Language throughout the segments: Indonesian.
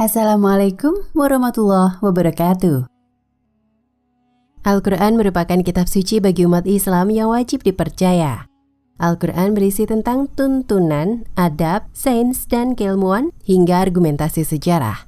Assalamualaikum warahmatullahi wabarakatuh. Al-Quran merupakan kitab suci bagi umat Islam yang wajib dipercaya. Al-Quran berisi tentang tuntunan, adab, sains, dan keilmuan, hingga argumentasi sejarah.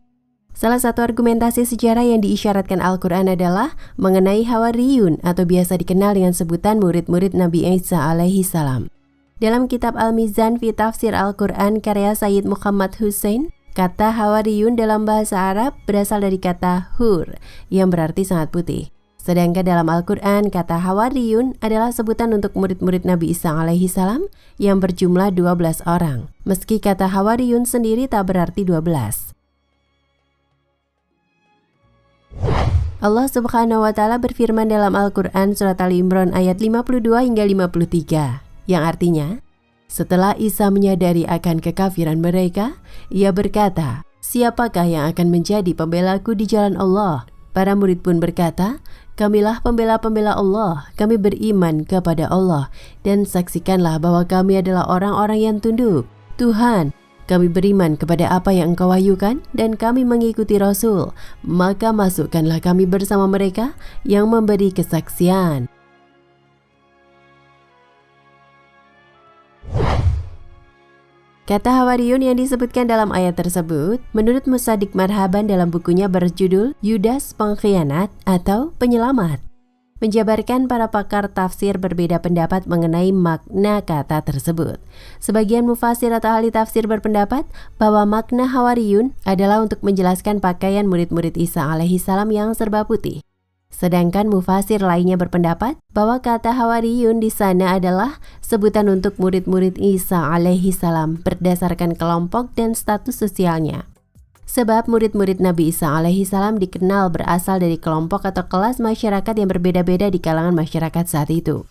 Salah satu argumentasi sejarah yang diisyaratkan Al-Quran adalah mengenai Hawariyun atau biasa dikenal dengan sebutan murid-murid Nabi Isa alaihi salam. Dalam kitab Al-Mizan fi Tafsir Al-Quran karya Sayyid Muhammad Hussein, kata Hawariyun dalam bahasa Arab berasal dari kata hur yang berarti sangat putih. Sedangkan dalam Al-Quran, kata Hawariyun adalah sebutan untuk murid-murid Nabi Isa alaihi salam yang berjumlah 12 orang. Meski kata Hawariyun sendiri tak berarti 12. Allah Subhanahu wa Ta'ala berfirman dalam Al-Quran surat Ali Imran ayat 52 hingga 53, yang artinya, setelah Isa menyadari akan kekafiran mereka, ia berkata, "Siapakah yang akan menjadi pembelaku di jalan Allah?" Para murid pun berkata, "Kamilah pembela-pembela Allah, kami beriman kepada Allah, dan saksikanlah bahwa kami adalah orang-orang yang tunduk. Tuhan, kami beriman kepada apa yang Engkau wahyukan, dan kami mengikuti Rasul, maka masukkanlah kami bersama mereka yang memberi kesaksian." Kata Hawariyun yang disebutkan dalam ayat tersebut, menurut Musaddiq Marhaban dalam bukunya berjudul Yudas Pengkhianat atau Penyelamat, menjabarkan para pakar tafsir berbeda pendapat mengenai makna kata tersebut. Sebagian mufasir atau ahli tafsir berpendapat bahwa makna Hawariyun adalah untuk menjelaskan pakaian murid-murid Isa alaihi salam yang serba putih. Sedangkan mufasir lainnya berpendapat bahwa kata Hawariyun di sana adalah sebutan untuk murid-murid Isa alaihi salam berdasarkan kelompok dan status sosialnya. Sebab murid-murid Nabi Isa alaihi salam dikenal berasal dari kelompok atau kelas masyarakat yang berbeda-beda di kalangan masyarakat saat itu.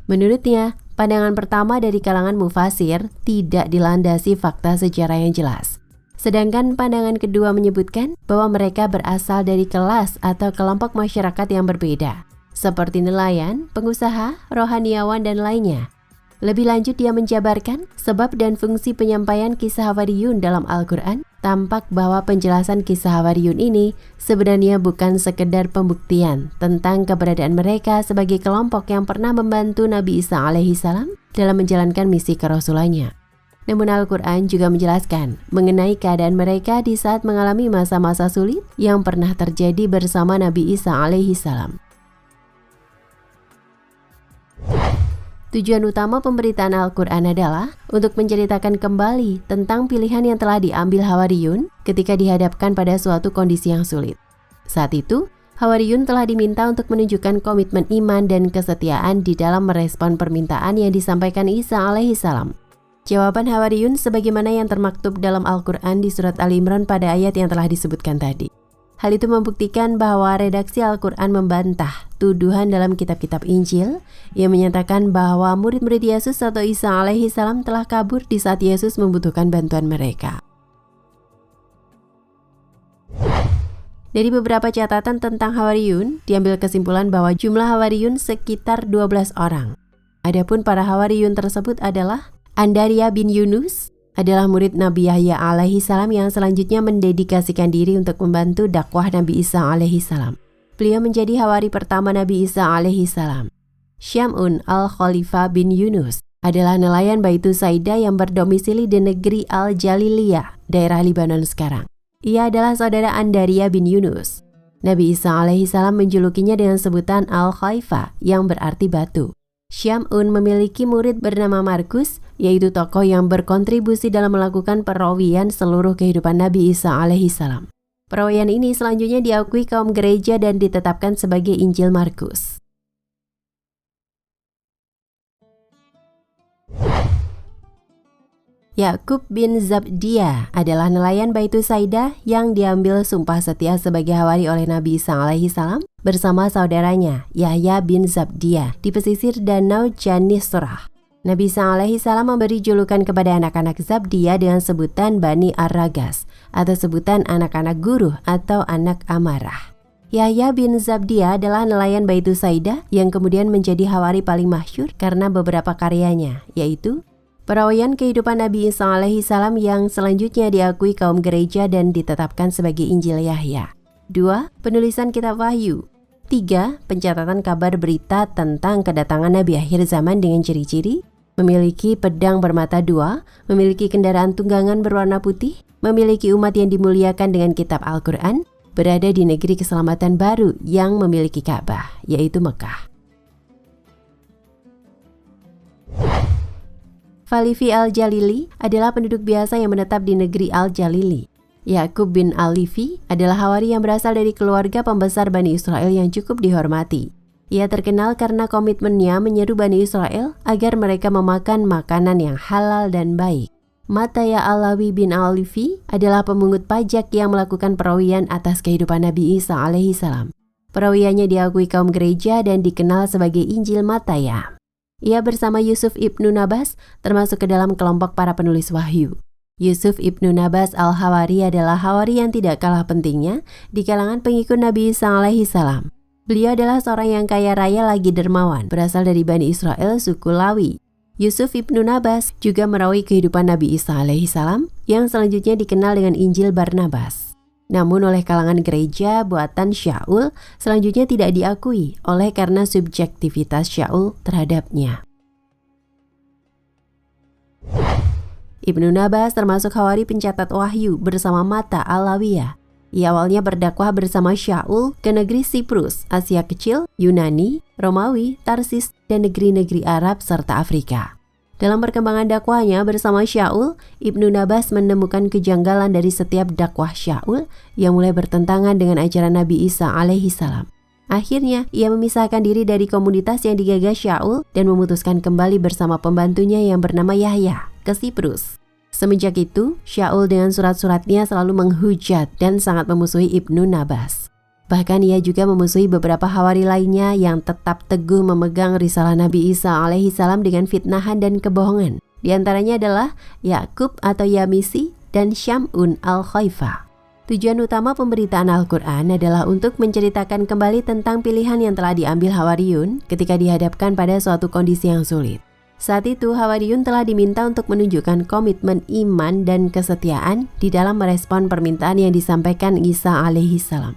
Menurutnya, pandangan pertama dari kalangan mufasir tidak dilandasi fakta sejarah yang jelas. Sedangkan pandangan kedua menyebutkan bahwa mereka berasal dari kelas atau kelompok masyarakat yang berbeda, seperti nelayan, pengusaha, rohaniawan, dan lainnya. Lebih lanjut dia menjabarkan sebab dan fungsi penyampaian kisah Hawariyun dalam Al-Quran. Tampak bahwa penjelasan kisah Hawariyun ini sebenarnya bukan sekedar pembuktian tentang keberadaan mereka sebagai kelompok yang pernah membantu Nabi Isa alaihi salam dalam menjalankan misi kerasulannya. Namun Al-Quran juga menjelaskan mengenai keadaan mereka di saat mengalami masa-masa sulit yang pernah terjadi bersama Nabi Isa alaihi salam. Tujuan utama pemberitaan Al-Quran adalah untuk menceritakan kembali tentang pilihan yang telah diambil Hawariyun ketika dihadapkan pada suatu kondisi yang sulit. Saat itu, Hawariyun telah diminta untuk menunjukkan komitmen iman dan kesetiaan di dalam merespon permintaan yang disampaikan Isa alaihi salam. Jawaban Hawariyun sebagaimana yang termaktub dalam Al-Quran di surat Ali Imran pada ayat yang telah disebutkan tadi. Hal itu membuktikan bahwa redaksi Al-Quran membantah tuduhan dalam kitab-kitab Injil yang menyatakan bahwa murid-murid Yesus atau Isa alaihi salam telah kabur di saat Yesus membutuhkan bantuan mereka. Dari beberapa catatan tentang Hawariyun, diambil kesimpulan bahwa jumlah Hawariyun sekitar 12 orang. Adapun para Hawariyun tersebut adalah Andaria bin Yunus adalah murid Nabi Yahya alaihi salam yang selanjutnya mendedikasikan diri untuk membantu dakwah Nabi Isa alaihi salam. Beliau menjadi hawari pertama Nabi Isa alaihi salam. Syam'un al-Khalifah bin Yunus adalah nelayan Baitu Saida yang berdomisili di negeri Al-Jaliliyah, daerah Libanon sekarang. Ia adalah saudara Andaria bin Yunus. Nabi Isa alaihi salam menjulukinya dengan sebutan Al-Khalifah yang berarti batu. Syam'un memiliki murid bernama Markus, yaitu tokoh yang berkontribusi dalam melakukan perawian seluruh kehidupan Nabi Isa alaihi salam. Perawian ini selanjutnya diakui kaum gereja dan ditetapkan sebagai Injil Markus. Yakub bin Zabdiyah adalah nelayan Baitu Saida yang diambil sumpah setia sebagai hawari oleh Nabi Isa alaihi salam bersama saudaranya Yahya bin Zabdiyah di pesisir Danau Janisrah. Nabi Isa alaihi salam memberi julukan kepada anak-anak Zabdiyah dengan sebutan Bani Ar-Ragas atau sebutan anak-anak guru atau anak amarah. Yahya bin Zabdiyah adalah nelayan Baitu Saida yang kemudian menjadi hawari paling masyhur karena beberapa karyanya, yaitu Perawian kehidupan Nabi Isa alaihi salam yang selanjutnya diakui kaum gereja dan ditetapkan sebagai Injil Yahya. 2. Penulisan kitab Wahyu. 3. Pencatatan kabar berita tentang kedatangan Nabi akhir zaman dengan ciri-ciri memiliki pedang bermata dua, memiliki kendaraan tunggangan berwarna putih, memiliki umat yang dimuliakan dengan kitab Al-Quran, berada di negeri keselamatan baru yang memiliki Ka'bah, yaitu Mekah. Falifi Al-Jalili adalah penduduk biasa yang menetap di negeri Al-Jalili. Yakub bin Al-Lifi adalah hawari yang berasal dari keluarga pembesar Bani Israel yang cukup dihormati. Ia terkenal karena komitmennya menyeru Bani Israel agar mereka memakan makanan yang halal dan baik. Mataya Alawi bin Al-Lifi adalah pemungut pajak yang melakukan perawian atas kehidupan Nabi Isa alaihi salam. Perawiannya diakui kaum gereja dan dikenal sebagai Injil Mataya. Ia bersama Yusuf ibnu Nabas termasuk ke dalam kelompok para penulis wahyu. Yusuf ibnu Nabas al-Hawari adalah hawari yang tidak kalah pentingnya di kalangan pengikut Nabi Isa alaihi salam. Beliau adalah seorang yang kaya raya lagi dermawan, berasal dari Bani Israel suku Lawi. Yusuf ibnu Nabas juga merawi kehidupan Nabi Isa alaihi salam yang selanjutnya dikenal dengan Injil Barnabas. Namun oleh kalangan gereja, buatan Syaul selanjutnya tidak diakui oleh karena subjektivitas Syaul terhadapnya. Ibnu Nabas termasuk hawari pencatat wahyu bersama Mata Alawiyah. Ia awalnya berdakwah bersama Syaul ke negeri Siprus, Asia Kecil, Yunani, Romawi, Tarsis, dan negeri-negeri Arab serta Afrika. Dalam perkembangan dakwahnya bersama Syaul, Ibnu Nabas menemukan kejanggalan dari setiap dakwah Syaul yang mulai bertentangan dengan ajaran Nabi Isa alaihi salam. Akhirnya, ia memisahkan diri dari komunitas yang digagas Syaul dan memutuskan kembali bersama pembantunya yang bernama Yahya ke Siprus. Semenjak itu, Syaul dengan surat-suratnya selalu menghujat dan sangat memusuhi Ibnu Nabas. Bahkan ia juga memusuhi beberapa hawari lainnya yang tetap teguh memegang risalah Nabi Isa alaihi salam dengan fitnahan dan kebohongan. Di antaranya adalah Yakub atau Yamisi dan Syam'un al-Khaifa. Tujuan utama pemberitaan Al-Quran adalah untuk menceritakan kembali tentang pilihan yang telah diambil Hawariyun ketika dihadapkan pada suatu kondisi yang sulit. Saat itu, Hawariyun telah diminta untuk menunjukkan komitmen iman dan kesetiaan di dalam merespon permintaan yang disampaikan Isa alaihi salam.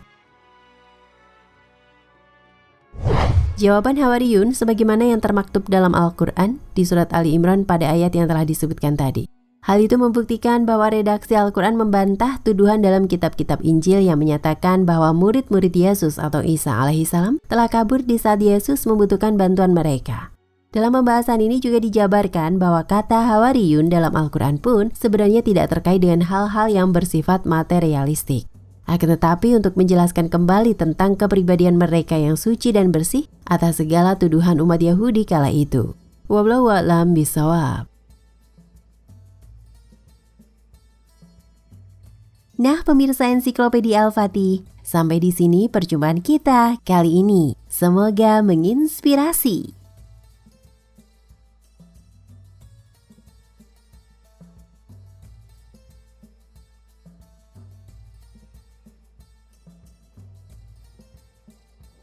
Jawaban Hawariyun sebagaimana yang termaktub dalam Al-Quran di surat Ali Imran pada ayat yang telah disebutkan tadi. Hal itu membuktikan bahwa redaksi Al-Quran membantah tuduhan dalam kitab-kitab Injil yang menyatakan bahwa murid-murid Yesus atau Isa alaihi salam telah kabur di saat Yesus membutuhkan bantuan mereka. Dalam pembahasan ini juga dijabarkan bahwa kata Hawariyun dalam Al-Quran pun sebenarnya tidak terkait dengan hal-hal yang bersifat materialistik. Akan tetapi untuk menjelaskan kembali tentang kepribadian mereka yang suci dan bersih atas segala tuduhan umat Yahudi kala itu. Wallahu a'lam bishawab. Nah, pemirsa Ensiklopedia Al-Fatih, sampai di sini perjumpaan kita kali ini. Semoga menginspirasi.